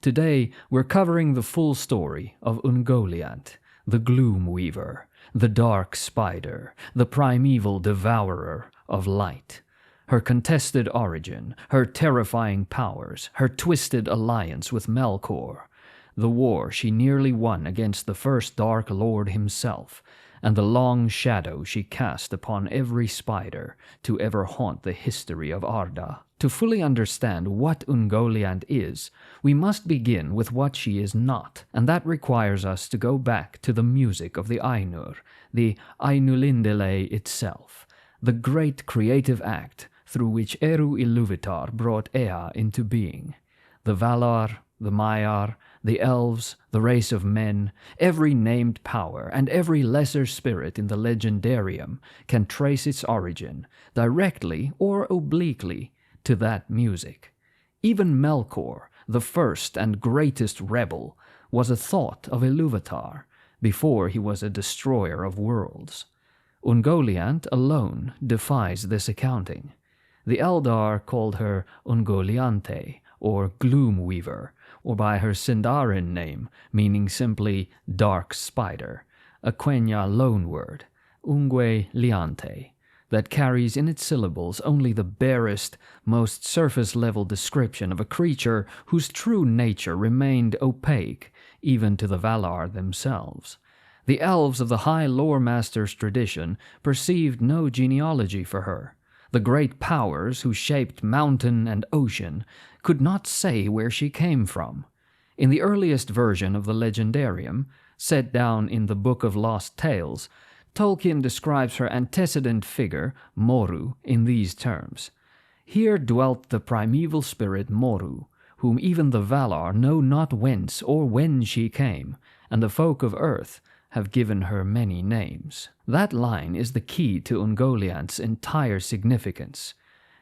Today, we're covering the full story of Ungoliant, the Gloom Weaver, the Dark Spider, the primeval devourer of light. Her contested origin, her terrifying powers, her twisted alliance with Melkor, the war she nearly won against the first Dark Lord himself, and the long shadow she cast upon every spider to ever haunt the history of Arda. To fully understand what Ungoliant is, we must begin with what she is not, and that requires us to go back to the music of the Ainur, the Ainulindale itself, the great creative act through which Eru Ilúvatar brought Ea into being. The Valar, the Maiar, the Elves, the race of men, every named power and every lesser spirit in the legendarium can trace its origin, directly or obliquely, to that music. Even Melkor, the first and greatest rebel, was a thought of Ilúvatar, before he was a destroyer of worlds. Ungoliant alone defies this accounting. The Eldar called her Ungoliante, or Gloom Weaver, or by her Sindarin name, meaning simply Dark Spider, a Quenya loanword, Ungue Liante, that carries in its syllables only the barest, most surface-level description of a creature whose true nature remained opaque even to the Valar themselves. The elves of the High Lore Master's tradition perceived no genealogy for her. The great powers who shaped mountain and ocean could not say where she came from. In the earliest version of the legendarium, set down in the Book of Lost Tales, Tolkien describes her antecedent figure, Moru, in these terms. Here dwelt the primeval spirit Moru, whom even the Valar know not whence or when she came, and the folk of earth have given her many names. That line is the key to Ungoliant's entire significance.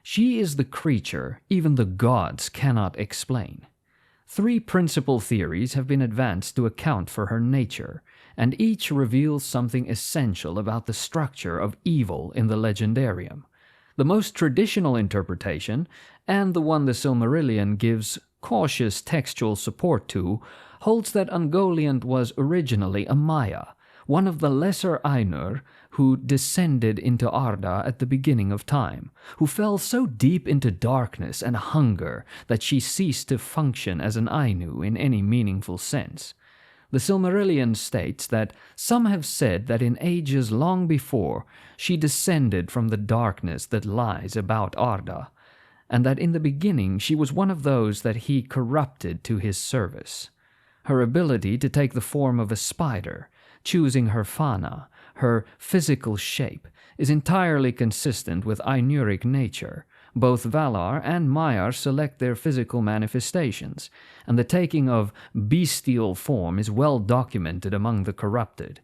She is the creature even the gods cannot explain. 3 principal theories have been advanced to account for her nature, and each reveals something essential about the structure of evil in the legendarium. The most traditional interpretation, and the one the Silmarillion gives cautious textual support to, holds that Ungoliant was originally a Maya, one of the lesser Ainur who descended into Arda at the beginning of time, who fell so deep into darkness and hunger that she ceased to function as an Ainu in any meaningful sense. The Silmarillion states that some have said that in ages long before she descended from the darkness that lies about Arda, and that in the beginning she was one of those that he corrupted to his service. Her ability to take the form of a spider, choosing her fauna, her physical shape, is entirely consistent with Ainuric nature. Both Valar and Maiar select their physical manifestations, and the taking of bestial form is well documented among the corrupted.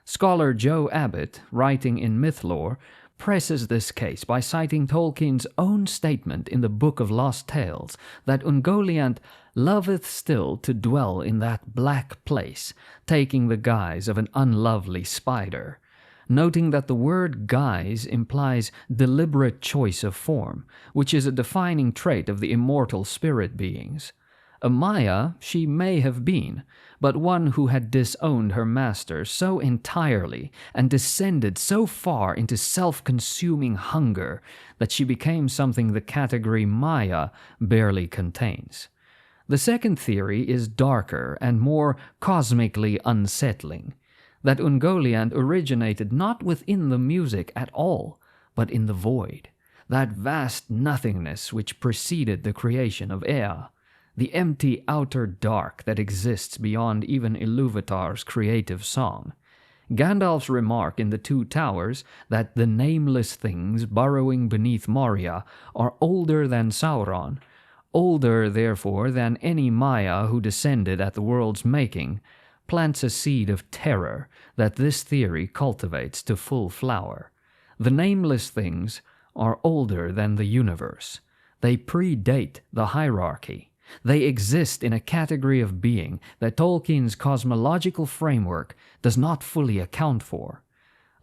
Scholar Joe Abbott, writing in Mythlore, presses this case by citing Tolkien's own statement in the Book of Lost Tales that Ungoliant loveth still to dwell in that black place, taking the guise of an unlovely spider, noting that the word guise implies deliberate choice of form, which is a defining trait of the immortal spirit beings. A Maya she may have been, but one who had disowned her master so entirely and descended so far into self-consuming hunger that she became something the category Maya barely contains. The second theory is darker and more cosmically unsettling, that Ungoliant originated not within the music at all, but in the void, that vast nothingness which preceded the creation of Ea, the empty outer dark that exists beyond even Ilúvatar's creative song. Gandalf's remark in The Two Towers that the nameless things burrowing beneath Moria are older than Sauron, older therefore than any Maya who descended at the world's making, plants a seed of terror that this theory cultivates to full flower. The nameless things are older than the universe. They predate the hierarchy. They exist in a category of being that Tolkien's cosmological framework does not fully account for.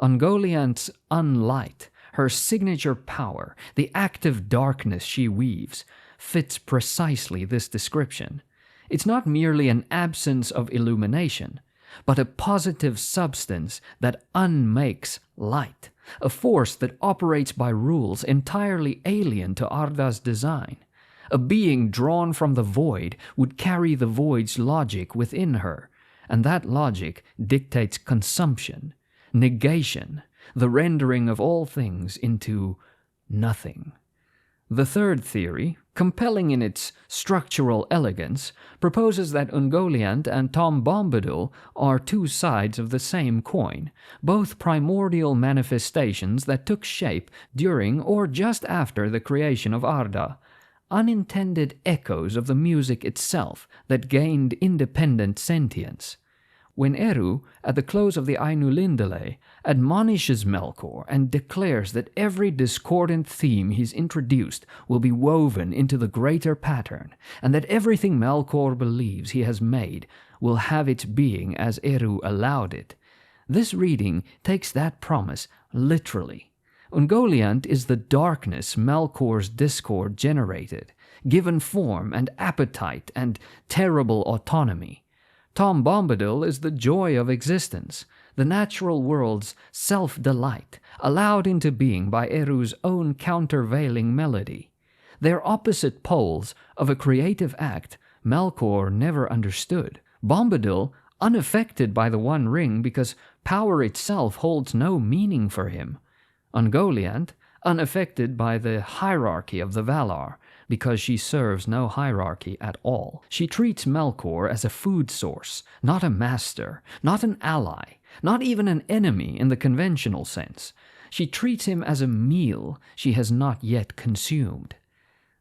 Ungoliant's unlight, her signature power, the active darkness she weaves, fits precisely this description. It's not merely an absence of illumination, but a positive substance that unmakes light, a force that operates by rules entirely alien to Arda's design. A being drawn from the void would carry the void's logic within her, and that logic dictates consumption, negation, the rendering of all things into nothing. The third theory, compelling in its structural elegance, proposes that Ungoliant and Tom Bombadil are two sides of the same coin, both primordial manifestations that took shape during or just after the creation of Arda, unintended echoes of the music itself that gained independent sentience. When Eru, at the close of the Ainulindale, admonishes Melkor and declares that every discordant theme he's introduced will be woven into the greater pattern, and that everything Melkor believes he has made will have its being as Eru allowed it, this reading takes that promise literally. Ungoliant is the darkness Melkor's discord generated, given form and appetite and terrible autonomy. Tom Bombadil is the joy of existence, the natural world's self-delight, allowed into being by Eru's own countervailing melody. They're opposite poles of a creative act Melkor never understood. Bombadil, unaffected by the One Ring because power itself holds no meaning for him. Ungoliant, unaffected by the hierarchy of the Valar, because she serves no hierarchy at all. She treats Melkor as a food source, not a master, not an ally, not even an enemy in the conventional sense. She treats him as a meal she has not yet consumed.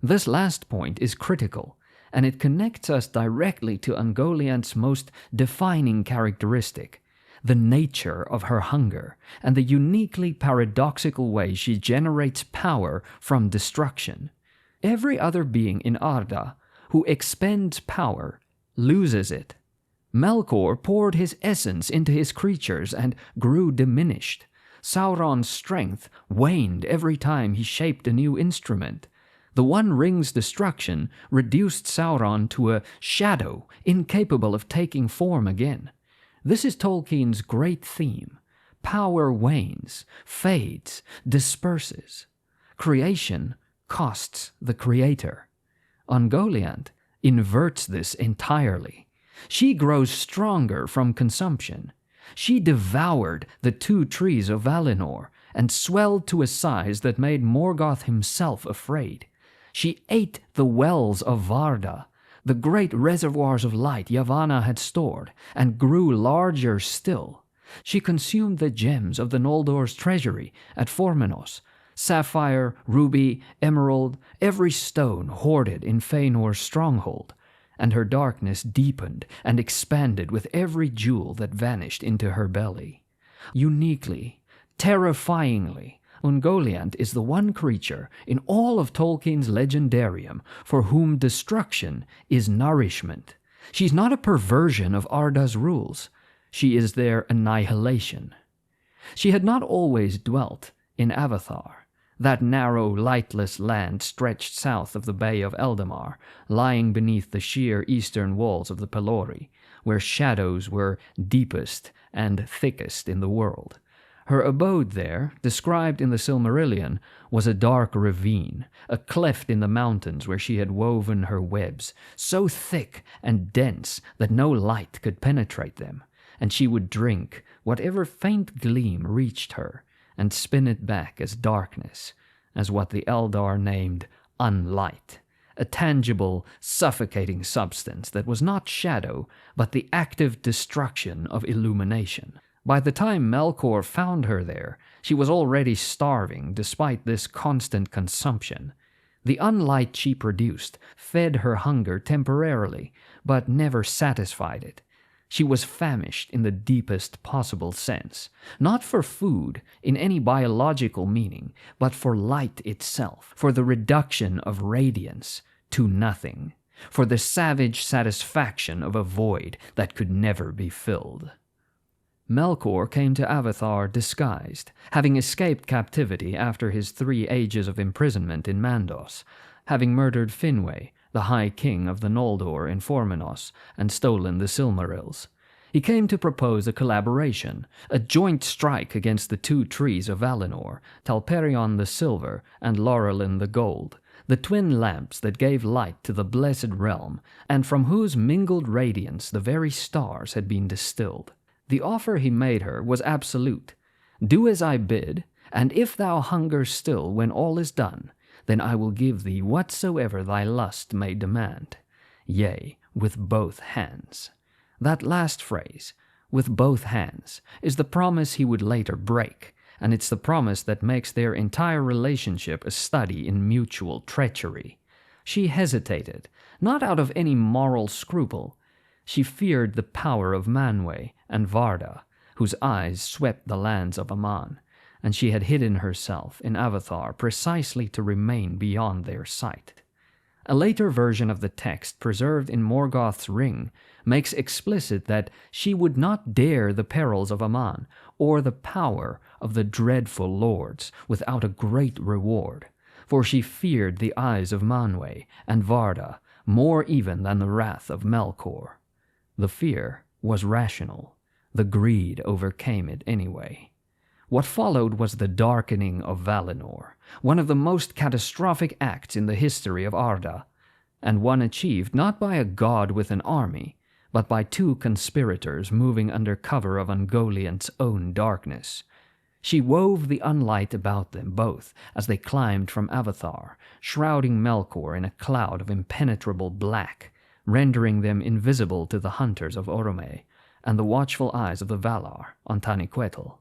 This last point is critical, and it connects us directly to Ungoliant's most defining characteristic, the nature of her hunger, and the uniquely paradoxical way she generates power from destruction. Every other being in Arda who expends power loses it. Melkor poured his essence into his creatures and grew diminished. Sauron's strength waned every time he shaped a new instrument. The One Ring's destruction reduced Sauron to a shadow incapable of taking form again. This is Tolkien's great theme. Power wanes, fades, disperses. Creation costs the creator. Ungoliant inverts this entirely. She grows stronger from consumption. She devoured the two trees of Valinor and swelled to a size that made Morgoth himself afraid. She ate the wells of Varda, the great reservoirs of light Yavanna had stored, and grew larger still. She consumed the gems of the Noldor's treasury at Formenos, sapphire, ruby, emerald, every stone hoarded in Feanor's stronghold, and her darkness deepened and expanded with every jewel that vanished into her belly. Uniquely, terrifyingly, Ungoliant is the one creature in all of Tolkien's legendarium for whom destruction is nourishment. She's not a perversion of Arda's rules. She is their annihilation. She had not always dwelt in Avathar, that narrow, lightless land stretched south of the Bay of Eldamar, lying beneath the sheer eastern walls of the Pelori, where shadows were deepest and thickest in the world. Her abode there, described in the Silmarillion, was a dark ravine, a cleft in the mountains where she had woven her webs, so thick and dense that no light could penetrate them, and she would drink whatever faint gleam reached her, and spin it back as darkness, as what the Eldar named unlight, a tangible, suffocating substance that was not shadow, but the active destruction of illumination. By the time Melkor found her there, she was already starving despite this constant consumption. The unlight she produced fed her hunger temporarily, but never satisfied it. She was famished in the deepest possible sense, not for food in any biological meaning, but for light itself, for the reduction of radiance to nothing, for the savage satisfaction of a void that could never be filled. Melkor came to Avathar disguised, having escaped captivity after his 3 ages of imprisonment in Mandos, having murdered Finwë the High King of the Noldor in Formenos, and stolen the Silmarils. He came to propose a collaboration, a joint strike against the two trees of Valinor, Telperion the silver and Laurelin the gold, the twin lamps that gave light to the blessed realm, and from whose mingled radiance the very stars had been distilled. The offer he made her was absolute. Do as I bid, and if thou hunger still when all is done, then I will give thee whatsoever thy lust may demand. Yea, with both hands. That last phrase, with both hands, is the promise he would later break, and it's the promise that makes their entire relationship a study in mutual treachery. She hesitated, not out of any moral scruple. She feared the power of Manwë and Varda, whose eyes swept the lands of Aman, and she had hidden herself in Avathar precisely to remain beyond their sight. A later version of the text preserved in Morgoth's ring makes explicit that she would not dare the perils of Aman or the power of the dreadful lords without a great reward, for she feared the eyes of Manwë and Varda more even than the wrath of Melkor. The fear was rational. The greed overcame it anyway. What followed was the Darkening of Valinor, one of the most catastrophic acts in the history of Arda, and one achieved not by a god with an army, but by two conspirators moving under cover of Ungoliant's own darkness. She wove the unlight about them both as they climbed from Avathar, shrouding Melkor in a cloud of impenetrable black, rendering them invisible to the hunters of Orome and the watchful eyes of the Valar on Taniquetil.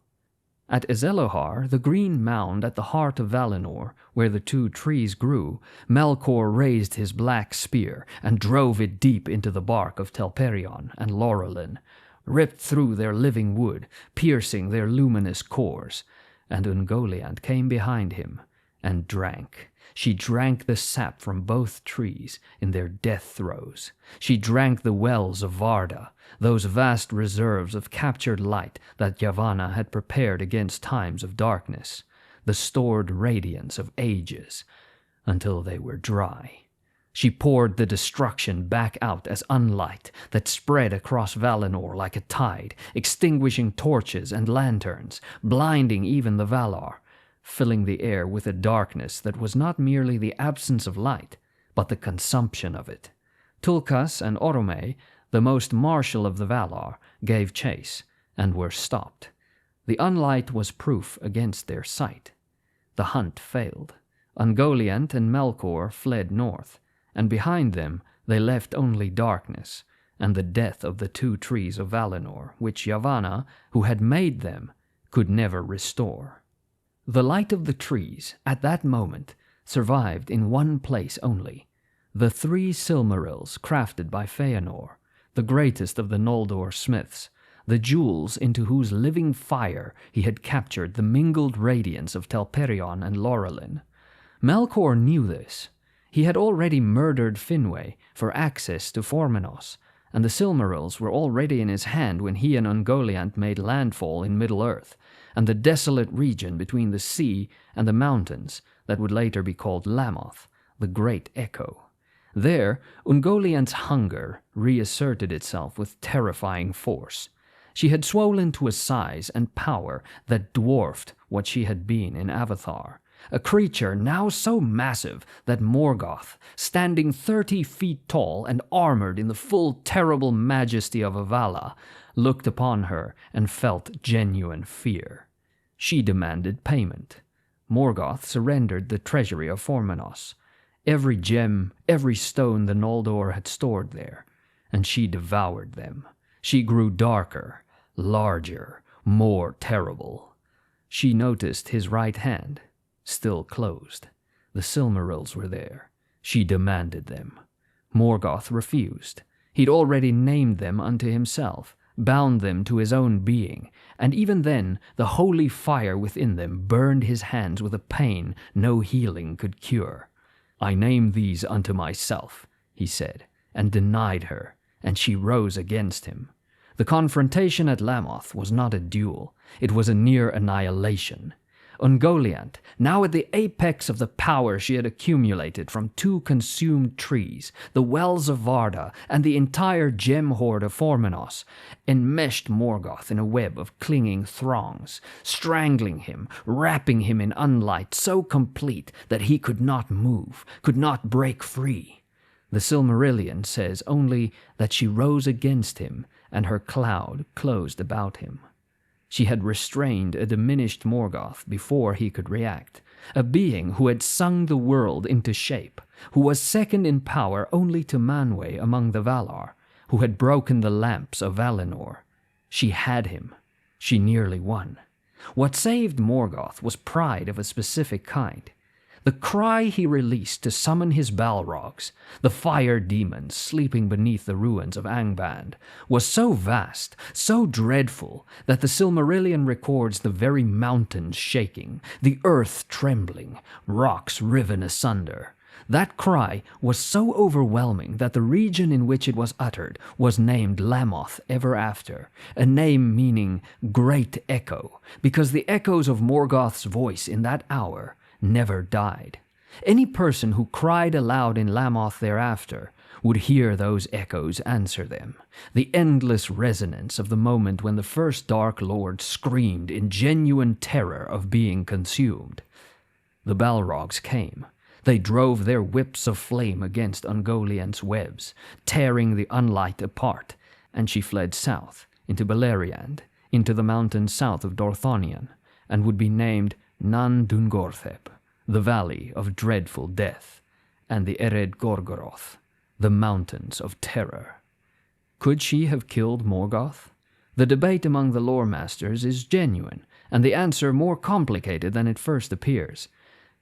At Ezelohar, the green mound at the heart of Valinor, where the two trees grew, Melkor raised his black spear and drove it deep into the bark of Telperion and Laurelin, ripped through their living wood, piercing their luminous cores, and Ungoliant came behind him and drank. She drank the sap from both trees in their death throes. She drank the wells of Varda, those vast reserves of captured light that Yavanna had prepared against times of darkness, the stored radiance of ages, until they were dry. She poured the destruction back out as unlight that spread across Valinor like a tide, extinguishing torches and lanterns, blinding even the Valar, filling the air with a darkness that was not merely the absence of light, but the consumption of it. Tulkas and Orome, the most martial of the Valar, gave chase, and were stopped. The unlight was proof against their sight. The hunt failed. Ungoliant and Melkor fled north, and behind them they left only darkness, and the death of the two trees of Valinor, which Yavanna, who had made them, could never restore. The light of the trees, at that moment, survived in one place only: the 3 Silmarils crafted by Feanor, the greatest of the Noldor smiths, the jewels into whose living fire he had captured the mingled radiance of Telperion and Laurelin. Melkor knew this. He had already murdered Finwë for access to Formenos, and the Silmarils were already in his hand when he and Ungoliant made landfall in Middle-earth, and the desolate region between the sea and the mountains that would later be called Lamoth, the Great Echo. There, Ungoliant's hunger reasserted itself with terrifying force. She had swollen to a size and power that dwarfed what she had been in Avathar, a creature now so massive that Morgoth, standing 30 feet tall and armored in the full terrible majesty of Avala, looked upon her and felt genuine fear. She demanded payment. Morgoth surrendered the treasury of Formenos, every gem, every stone the Noldor had stored there, and she devoured them. She grew darker, larger, more terrible. She noticed his right hand, still closed. The Silmarils were there. She demanded them. Morgoth refused. He'd already named them unto himself, bound them to his own being, and even then the holy fire within them burned his hands with a pain no healing could cure. "I name these unto myself," he said, and denied her, and she rose against him. The confrontation at Lamoth was not a duel, it was a near annihilation. Ungoliant, now at the apex of the power she had accumulated from 2 consumed trees, the wells of Varda, and the entire gem hoard of Formenos, enmeshed Morgoth in a web of clinging throngs, strangling him, wrapping him in unlight so complete that he could not move, could not break free. The Silmarillion says only that she rose against him, and her cloud closed about him. She had restrained a diminished Morgoth before he could react, a being who had sung the world into shape, who was second in power only to Manwë among the Valar, who had broken the lamps of Valinor. She had him. She nearly won. What saved Morgoth was pride of a specific kind. The cry he released to summon his Balrogs, the fire demons sleeping beneath the ruins of Angband, was so vast, so dreadful, that the Silmarillion records the very mountains shaking, the earth trembling, rocks riven asunder. That cry was so overwhelming that the region in which it was uttered was named Lamoth ever after, a name meaning Great Echo, because the echoes of Morgoth's voice in that hour never died. Any person who cried aloud in Lamoth thereafter would hear those echoes answer them, the endless resonance of the moment when the first Dark Lord screamed in genuine terror of being consumed. The Balrogs came. They drove their whips of flame against Ungoliant's webs, tearing the unlight apart, and she fled south, into Beleriand, into the mountains south of Dorthonion, and would be named Nan Dungorthep, the Valley of Dreadful Death, and the Ered Gorgoroth, the Mountains of Terror. Could she have killed Morgoth? The debate among the lore masters is genuine, and the answer more complicated than it first appears.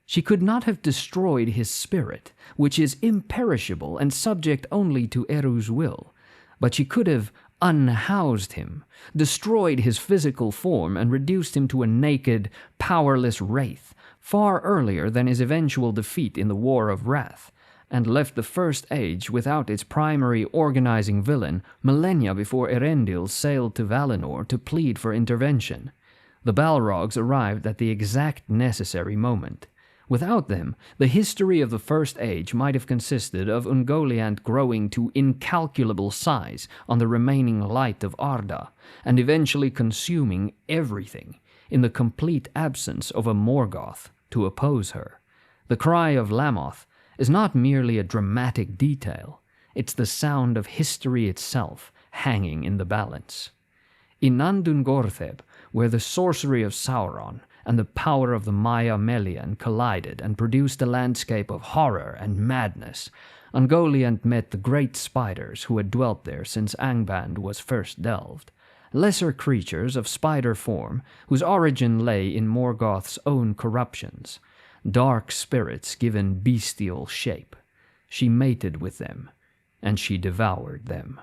She could not have destroyed his spirit, which is imperishable and subject only to Eru's will, but she could have unhoused him, destroyed his physical form, and reduced him to a naked, powerless wraith, far earlier than his eventual defeat in the War of Wrath, and left the First Age without its primary organizing villain millennia before Erendil sailed to Valinor to plead for intervention. The Balrogs arrived at the exact necessary moment. Without them, the history of the First Age might have consisted of Ungoliant growing to incalculable size on the remaining light of Arda, and eventually consuming everything, in the complete absence of a Morgoth to oppose her. The cry of Lamoth is not merely a dramatic detail, it's the sound of history itself hanging in the balance. In Nan Dungorthep, where the sorcery of Sauron and the power of the Maya Melian collided and produced a landscape of horror and madness, Ungoliant met the great spiders who had dwelt there since Angband was first delved, lesser creatures of spider form whose origin lay in Morgoth's own corruptions, dark spirits given bestial shape. She mated with them, and she devoured them.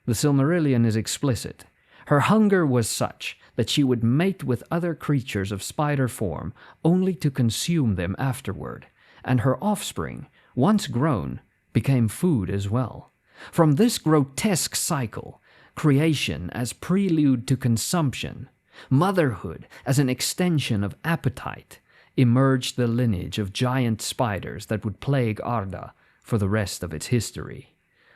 The Silmarillion is explicit. Her hunger was such that she would mate with other creatures of spider form only to consume them afterward, and her offspring, once grown, became food as well. From this grotesque cycle, creation as prelude to consumption, motherhood as an extension of appetite, emerged the lineage of giant spiders that would plague Arda for the rest of its history.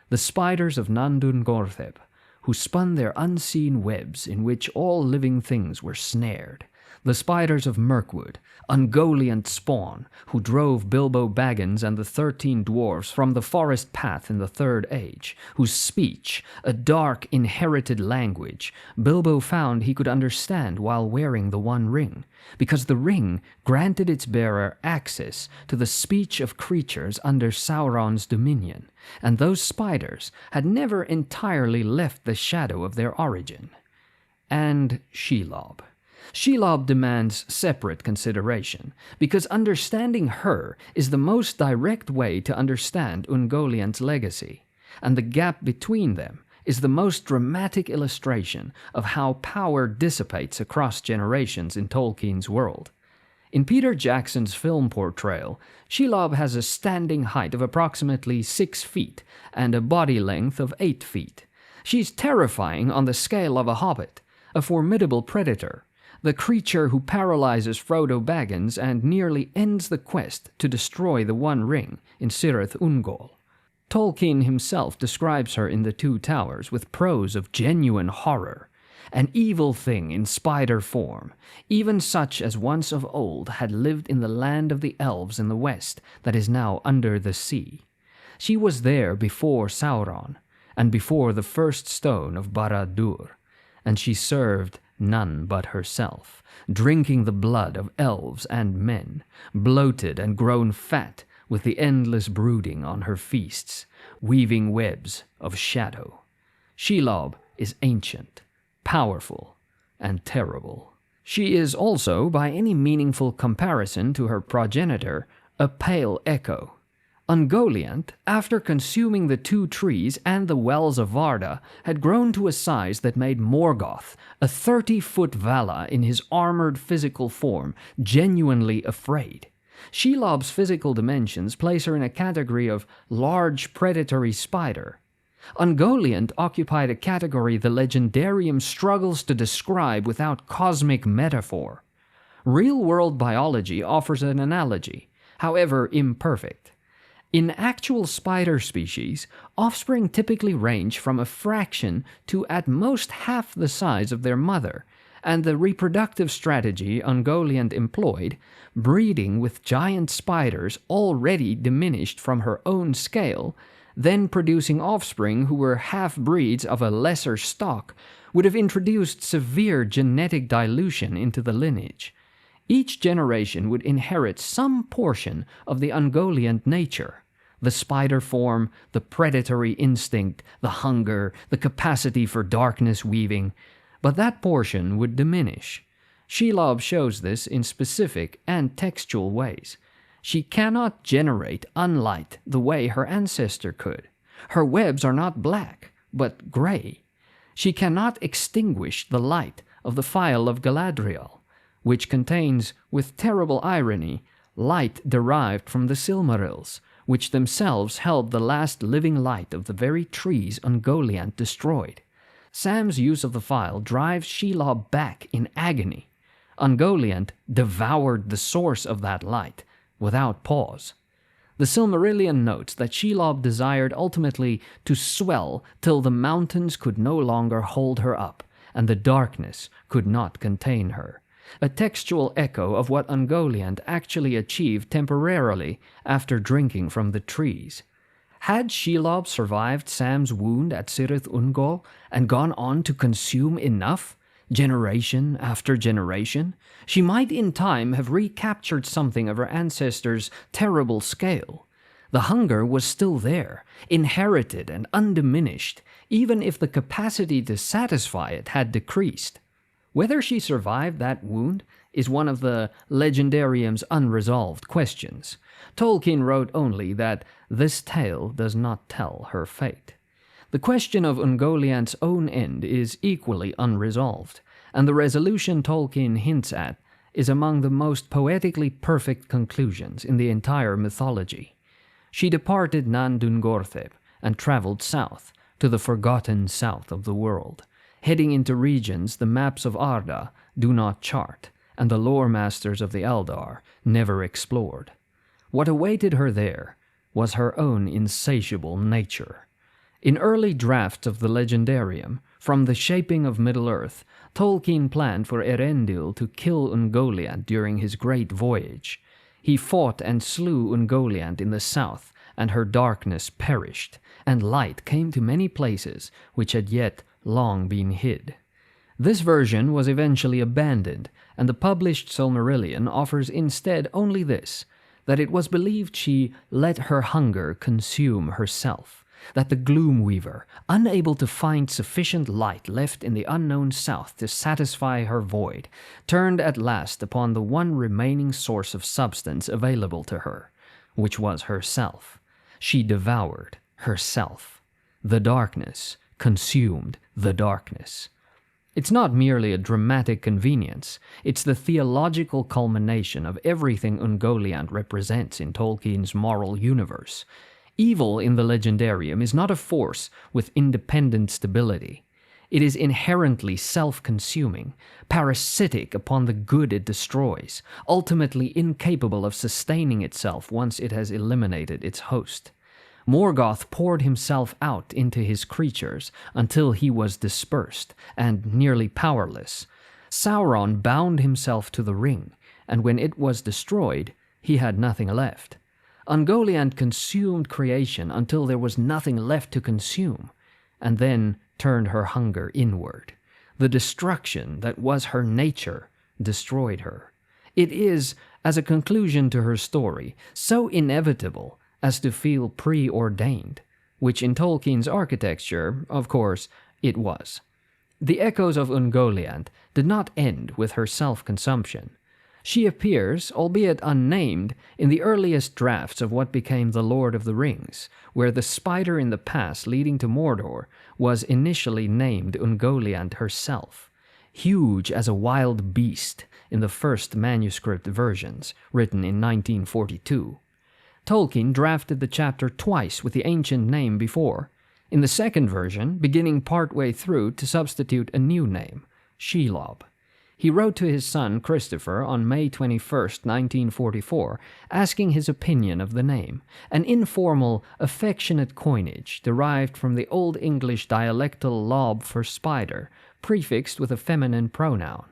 The spiders of Nan Dungorthep, who spun their unseen webs in which all living things were snared. The spiders of Mirkwood, Ungoliant spawn, who drove Bilbo Baggins and the 13 dwarfs from the forest path in the Third Age, whose speech, a dark inherited language, Bilbo found he could understand while wearing the One Ring, because the ring granted its bearer access to the speech of creatures under Sauron's dominion, and those spiders had never entirely left the shadow of their origin. And Shelob. Shelob demands separate consideration, because understanding her is the most direct way to understand Ungoliant's legacy, and the gap between them is the most dramatic illustration of how power dissipates across generations in Tolkien's world. In Peter Jackson's film portrayal, Shelob has a standing height of approximately 6 feet and a body length of 8 feet. She's terrifying on the scale of a hobbit, a formidable predator, the creature who paralyzes Frodo Baggins and nearly ends the quest to destroy the One Ring in Cirith Ungol. Tolkien himself describes her in The Two Towers with prose of genuine horror, an evil thing in spider form, even such as once of old had lived in the land of the elves in the west that is now under the sea. She was there before Sauron, and before the first stone of Barad-dûr, and she served none but herself, drinking the blood of elves and men, bloated and grown fat with the endless brooding on her feasts, weaving webs of shadow. Shelob is ancient, powerful, and terrible. She is also, by any meaningful comparison to her progenitor, a pale echo. Ungoliant, after consuming the two trees and the wells of Varda, had grown to a size that made Morgoth, a 30-foot Valar in his armored physical form, genuinely afraid. Shelob's physical dimensions place her in a category of large predatory spider. Ungoliant occupied a category the legendarium struggles to describe without cosmic metaphor. Real-world biology offers an analogy, however imperfect. In actual spider species, offspring typically range from a fraction to at most half the size of their mother, and the reproductive strategy Ungoliant employed, breeding with giant spiders already diminished from her own scale, then producing offspring who were half-breeds of a lesser stock, would have introduced severe genetic dilution into the lineage. Each generation would inherit some portion of the Ungoliant nature. The spider form, the predatory instinct, the hunger, the capacity for darkness weaving, but that portion would diminish. Shelob shows this in specific and textual ways. She cannot generate unlight the way her ancestor could. Her webs are not black, but gray. She cannot extinguish the light of the phial of Galadriel, which contains, with terrible irony, light derived from the Silmarils, which themselves held the last living light of the very trees Ungoliant destroyed. Sam's use of the phial drives Shelob back in agony. Ungoliant devoured the source of that light, without pause. The Silmarillion notes that Shelob desired ultimately to swell till the mountains could no longer hold her up, and the darkness could not contain her. A textual echo of what Ungoliant actually achieved temporarily after drinking from the trees. Had Shelob survived Sam's wound at Cirith Ungol and gone on to consume enough, generation after generation, she might in time have recaptured something of her ancestors' terrible scale. The hunger was still there, inherited and undiminished, even if the capacity to satisfy it had decreased. Whether she survived that wound is one of the legendarium's unresolved questions. Tolkien wrote only that this tale does not tell her fate. The question of Ungoliant's own end is equally unresolved, and the resolution Tolkien hints at is among the most poetically perfect conclusions in the entire mythology. She departed Nan Dungortheb and traveled south, to the forgotten south of the world, heading into regions the maps of Arda do not chart, and the lore masters of the Eldar never explored. What awaited her there was her own insatiable nature. In early drafts of the Legendarium, from the shaping of Middle-earth, Tolkien planned for Erendil to kill Ungoliant during his great voyage. He fought and slew Ungoliant in the south, and her darkness perished, and light came to many places which had yet long been hid. This version was eventually abandoned, and the published Silmarillion offers instead only this, that it was believed she let her hunger consume herself, that the Gloom Weaver, unable to find sufficient light left in the unknown south to satisfy her void, turned at last upon the one remaining source of substance available to her, which was herself. She devoured herself. The darkness consumed the darkness. It's not merely a dramatic convenience, it's the theological culmination of everything Ungoliant represents in Tolkien's moral universe. Evil in the Legendarium is not a force with independent stability. It is inherently self-consuming, parasitic upon the good it destroys, ultimately incapable of sustaining itself once it has eliminated its host. Morgoth poured himself out into his creatures until he was dispersed and nearly powerless. Sauron bound himself to the ring, and when it was destroyed, he had nothing left. Ungoliant consumed creation until there was nothing left to consume, and then turned her hunger inward. The destruction that was her nature destroyed her. It is, as a conclusion to her story, so inevitable as to feel preordained, which in Tolkien's architecture, of course, it was. The echoes of Ungoliant did not end with her self-consumption. She appears, albeit unnamed, in the earliest drafts of what became The Lord of the Rings, where the spider in the pass leading to Mordor was initially named Ungoliant herself. Huge as a wild beast in the first manuscript versions, written in 1942. Tolkien drafted the chapter twice with the ancient name before, in the second version, beginning partway through to substitute a new name, Shelob. He wrote to his son Christopher on May 21, 1944, asking his opinion of the name, an informal, affectionate coinage derived from the Old English dialectal lob for spider, prefixed with a feminine pronoun.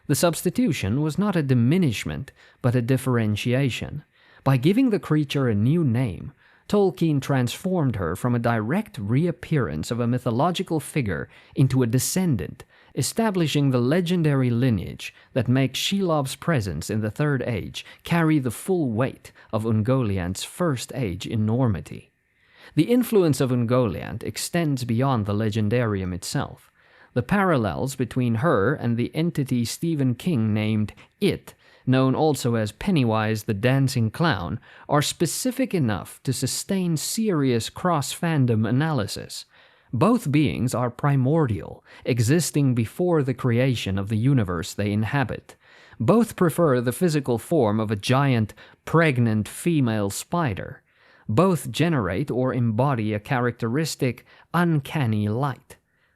The substitution was not a diminishment, but a differentiation. By giving the creature a new name, Tolkien transformed her from a direct reappearance of a mythological figure into a descendant, establishing the legendary lineage that makes Shelob's presence in the Third Age carry the full weight of Ungoliant's First Age enormity. The influence of Ungoliant extends beyond the legendarium itself. The parallels between her and the entity Stephen King named It, known also as Pennywise the Dancing Clown, are specific enough to sustain serious cross-fandom analysis. Both beings are primordial, existing before the creation of the universe they inhabit. Both prefer the physical form of a giant, pregnant female spider. Both generate or embody a characteristic, uncanny light.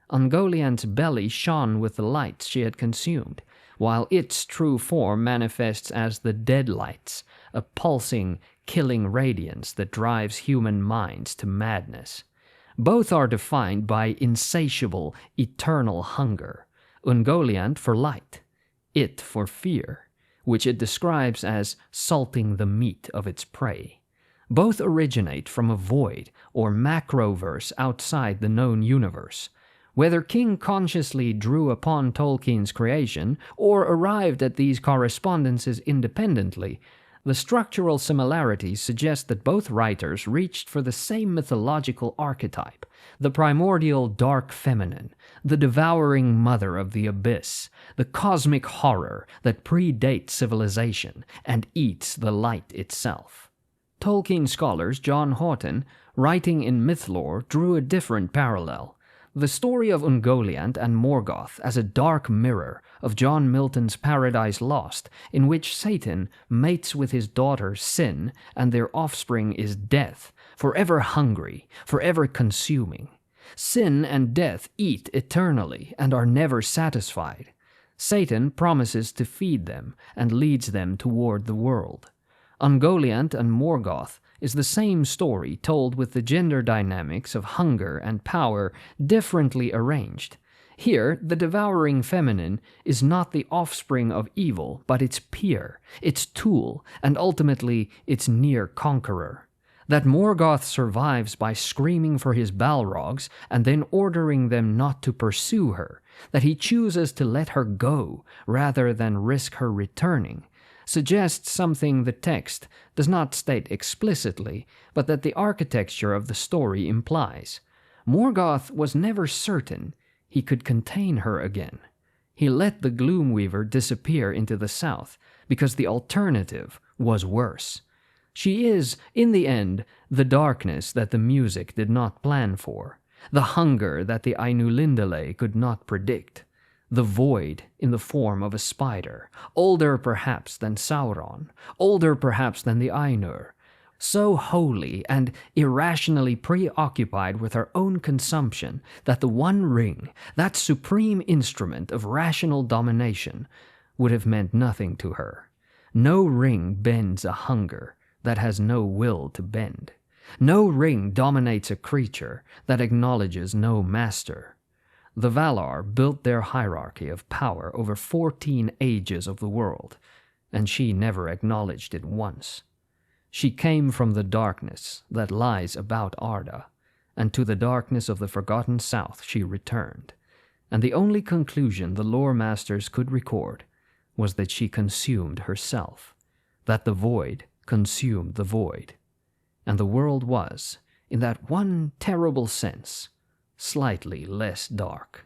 Ungoliant's belly shone with the lights she had consumed, while its true form manifests as the Deadlights, a pulsing, killing radiance that drives human minds to madness. Both are defined by insatiable, eternal hunger, Ungoliant for light, It for fear, which it describes as salting the meat of its prey. Both originate from a void or macroverse outside the known universe. Whether King consciously drew upon Tolkien's creation or arrived at these correspondences independently, the structural similarities suggest that both writers reached for the same mythological archetype, the primordial dark feminine, the devouring mother of the abyss, the cosmic horror that predates civilization and eats the light itself. Tolkien scholars John Houghton, writing in Mythlore, drew a different parallel. The story of Ungoliant and Morgoth as a dark mirror of John Milton's Paradise Lost, in which Satan mates with his daughter Sin and their offspring is death, forever hungry, forever consuming. Sin and death eat eternally and are never satisfied. Satan promises to feed them and leads them toward the world. Ungoliant and Morgoth is the same story told with the gender dynamics of hunger and power differently arranged. Here, the devouring feminine is not the offspring of evil, but its peer, its tool, and ultimately its near conqueror. That Morgoth survives by screaming for his Balrogs and then ordering them not to pursue her, that he chooses to let her go rather than risk her returning, suggests something the text does not state explicitly, but that the architecture of the story implies. Morgoth was never certain he could contain her again. He let the Gloomweaver disappear into the south, because the alternative was worse. She is, in the end, the darkness that the music did not plan for, the hunger that the Ainulindale could not predict. The void in the form of a spider, older perhaps than Sauron, older perhaps than the Ainur, so wholly and irrationally preoccupied with her own consumption that the One Ring, that supreme instrument of rational domination, would have meant nothing to her. No ring bends a hunger that has no will to bend. No ring dominates a creature that acknowledges no master. The Valar built their hierarchy of power over 14 ages of the world, and she never acknowledged it once. She came from the darkness that lies about Arda, and to the darkness of the forgotten south she returned, and the only conclusion the lore masters could record was that she consumed herself, that the void consumed the void, and the world was, in that one terrible sense, slightly less dark.